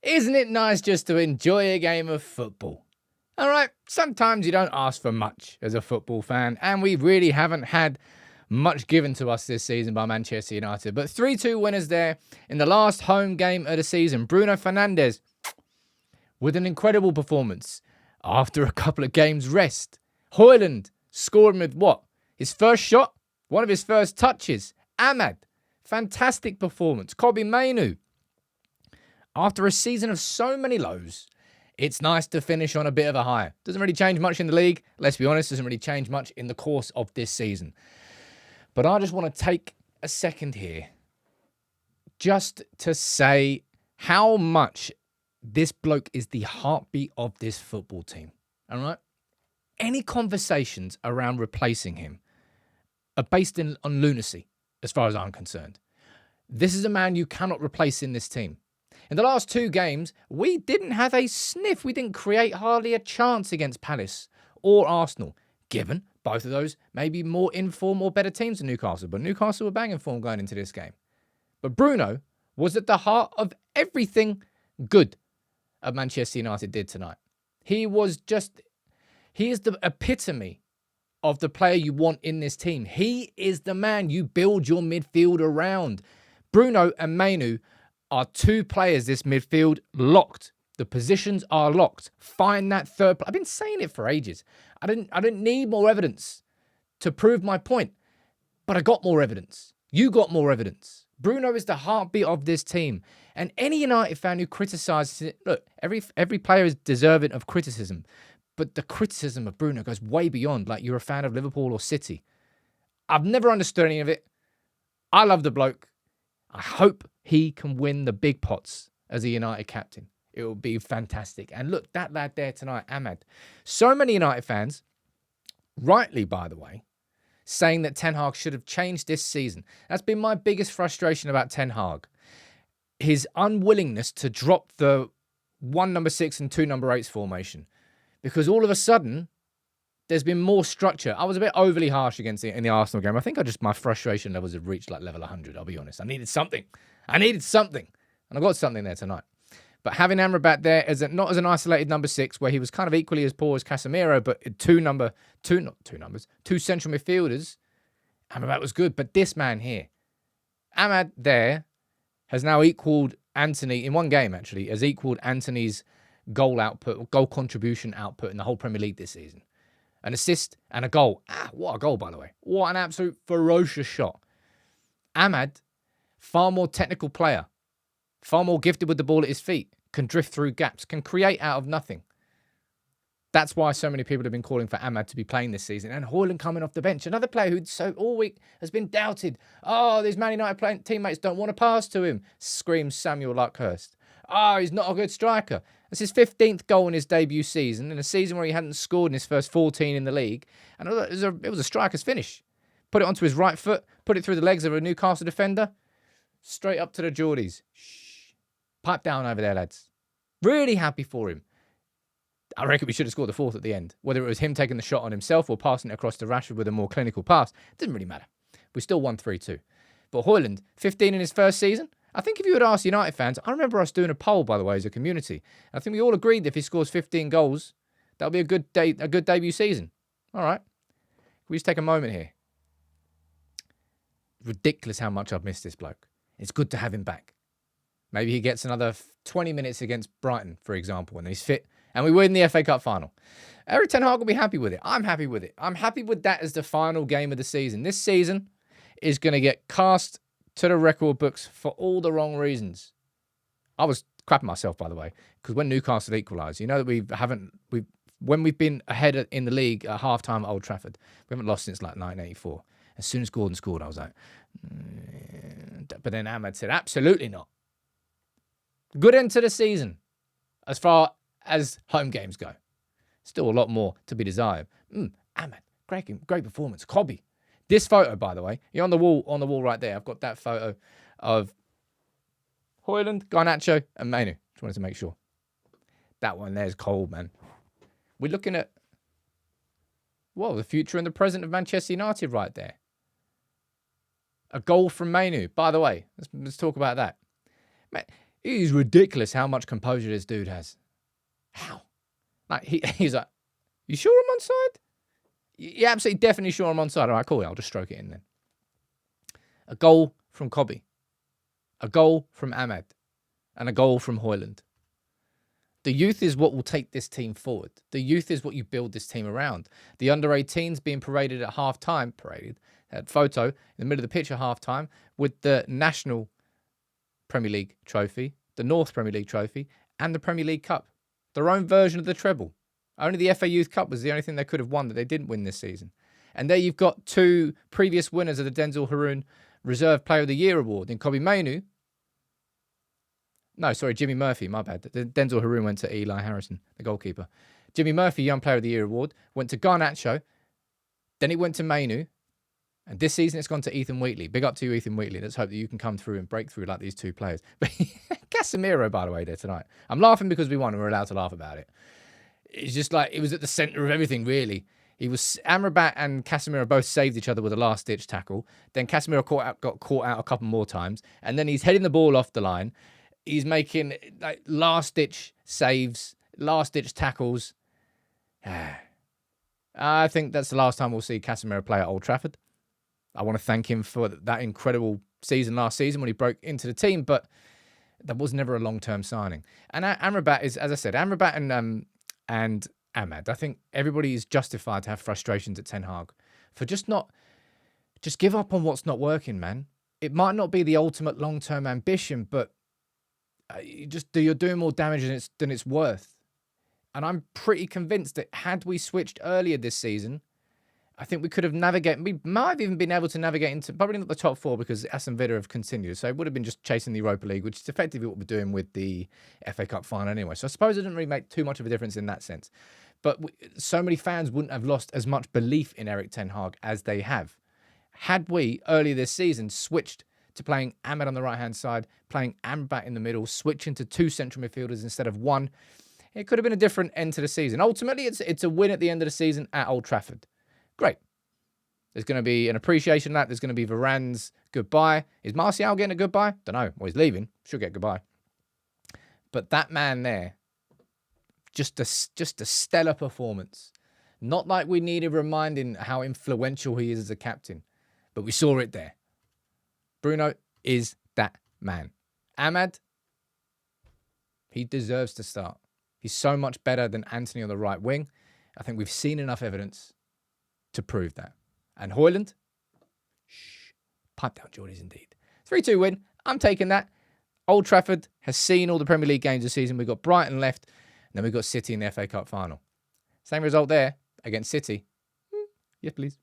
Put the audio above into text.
Isn't it nice just to enjoy a game of football? All right, sometimes you don't ask for much as a football fan, and we really haven't had much given to us this season by Manchester United. But 3-2 winners there in the last home game of the season. Bruno Fernandes with an incredible performance after a couple of games rest. Hojlund scored with what? His first shot, one of his first touches. Ahmad, fantastic performance. Kobbie Mainoo. After a season of so many lows, it's nice to finish on a bit of a high. Doesn't really change much in the league. Let's be honest, doesn't really change much in the course of this season. But I just want to take a second here just to say how much this bloke is the heartbeat of this football team. All right? Any conversations around replacing him are based on lunacy, as far as I'm concerned. This is a man you cannot replace in this team. In the last 2 games, we didn't have a sniff. We didn't create hardly a chance against Palace or Arsenal, given both of those maybe more in-form or better teams than Newcastle. But Newcastle were banging form going into this game. But Bruno was at the heart of everything good that Manchester United did tonight. He is the epitome of the player you want in this team. He is the man you build your midfield around. Bruno and Mainoo are 2 players this midfield locked. The positions are locked. Find that third player. I've been saying it for ages. I didn't need more evidence to prove my point, but I got more evidence. You got more evidence. Bruno is the heartbeat of this team. And any United fan who criticises it, look, every player is deserving of criticism, but the criticism of Bruno goes way beyond, like you're a fan of Liverpool or City. I've never understood any of it. I love the bloke. I hope he can win the big pots as a United captain. It will be fantastic. And look, that lad there tonight, Ahmad. So many United fans, rightly by the way, saying that Ten Hag should have changed this season. That's been my biggest frustration about Ten Hag. His unwillingness to drop the 1 number 6 and 2 number 8s formation. Because all of a sudden, there's been more structure. I was a bit overly harsh against it in the Arsenal game. I think my frustration levels have reached like level 100, I'll be honest. I needed something. And I got something there tonight. But having Amrabat there not as an isolated number 6, where he was kind of equally as poor as Casemiro, but 2 central midfielders, Amrabat was good. But this man here, Ahmad there, has now equaled Antony, in one game actually, has equaled Antony's goal contribution output in the whole Premier League this season. An assist and a goal. What a goal, by the way. What an absolute ferocious shot. Ahmad, far more technical player, far more gifted with the ball at his feet, can drift through gaps, can create out of nothing. That's why so many people have been calling for Ahmad to be playing this season. And Hojlund coming off the bench, another player who all week has been doubted. Oh, these Man United teammates don't want to pass to him, screams Samuel Luckhurst. Oh, he's not a good striker. That's his 15th goal in his debut season, in a season where he hadn't scored in his first 14 in the league. And it was a striker's finish. Put it onto his right foot, put it through the legs of a Newcastle defender, straight up to the Geordies. Shh. Pipe down over there, lads. Really happy for him. I reckon we should have scored the 4th at the end. Whether it was him taking the shot on himself or passing it across to Rashford with a more clinical pass, it didn't really matter. We still won 3-2. But Hojlund, 15 in his first season. I think if you had asked United fans, I remember us doing a poll, by the way, as a community. I think we all agreed that if he scores 15 goals, that'll be a good debut season. All right. We just take a moment here. Ridiculous how much I've missed this bloke. It's good to have him back. Maybe he gets another 20 minutes against Brighton, for example, when he's fit, and we win the FA Cup final. Erik ten Hag will be happy with it. I'm happy with it. I'm happy with that as the final game of the season. This season is going to get cast to the record books for all the wrong reasons. I was crapping myself, by the way, because when Newcastle equalised, you know that when we've been ahead in the league at half-time at Old Trafford, we haven't lost since like 1984. As soon as Gordon scored, I was like, but then Ahmad said, absolutely not. Good end to the season, as far as home games go. Still a lot more to be desired. Ahmad, great performance. Kobbie. This photo, by the way, you're on the wall right there. I've got that photo of Hojlund, Garnacho, and Mainoo. Just wanted to make sure. That one there's cold, man. We're looking at, the future and the present of Manchester United right there. A goal from Mainoo. By the way, let's talk about that. Man, It is ridiculous how much composure this dude has. How? Like he's like, you sure I'm onside? You're absolutely definitely sure I'm onside. All right, cool. I'll just stroke it in then. A goal from Kobe. A goal from Ahmed. And a goal from Hojlund. The youth is what will take this team forward. The youth is what you build this team around. The under-18s being paraded at half-time, at photo in the middle of the pitch at half-time with the National Premier League trophy, the North Premier League trophy, and the Premier League Cup. Their own version of the treble. Only the FA Youth Cup was the only thing they could have won that they didn't win this season. And there you've got two previous winners of the Denzel Haroon Reserve Player of the Year award in Kobe Mainoo. No, sorry, Jimmy Murphy, my bad. The Denzel Haroon went to Eli Harrison, the goalkeeper. Jimmy Murphy, Young Player of the Year award, went to Garnacho. Then it went to Mainoo. And this season it's gone to Ethan Wheatley. Big up to you, Ethan Wheatley. Let's hope that you can come through and break through like these two players. But Casemiro, by the way, there tonight. I'm laughing because we won and we're allowed to laugh about it. It's just like it was at the centre of everything, really. He was Amrabat and Casemiro both saved each other with a last-ditch tackle. Then Casemiro got caught out a couple more times. And then he's heading the ball off the line. He's making like last-ditch saves, last-ditch tackles. I think that's the last time we'll see Casemiro play at Old Trafford. I want to thank him for that incredible season last season when he broke into the team, but that was never a long-term signing. And Amrabat is, as I said, Amrabat and Ahmed. I think everybody is justified to have frustrations at Ten Hag for just give up on what's not working, man. It might not be the ultimate long-term ambition, but you're doing more damage than it's worth. And I'm pretty convinced that had we switched earlier this season, I think we could have navigated. We might have even been able to navigate into probably not the top four because Aston Villa have continued. So it would have been just chasing the Europa League, which is effectively what we're doing with the FA Cup final anyway. So I suppose it didn't really make too much of a difference in that sense. But so many fans wouldn't have lost as much belief in Erik Ten Hag as they have. Had we earlier this season switched to playing Ahmed on the right-hand side, playing Amrabat in the middle, switching to two central midfielders instead of one, it could have been a different end to the season. Ultimately, it's a win at the end of the season at Old Trafford. Great. There's going to be an appreciation of that. There's going to be Varane's goodbye. Is Martial getting a goodbye? Don't know. Well, he's leaving. Should get goodbye. But that man there, just a stellar performance. Not like we needed reminding how influential he is as a captain, but we saw it there. Bruno is that man. Ahmed, he deserves to start. He's so much better than Antony on the right wing. I think we've seen enough evidence to prove that. And Hojlund, pipe down, Geordies, indeed. 3-2 win. I'm taking that. Old Trafford has seen all the Premier League games this season. We've got Brighton left, and then we've got City in the FA Cup final. Same result there against City. Yes, please.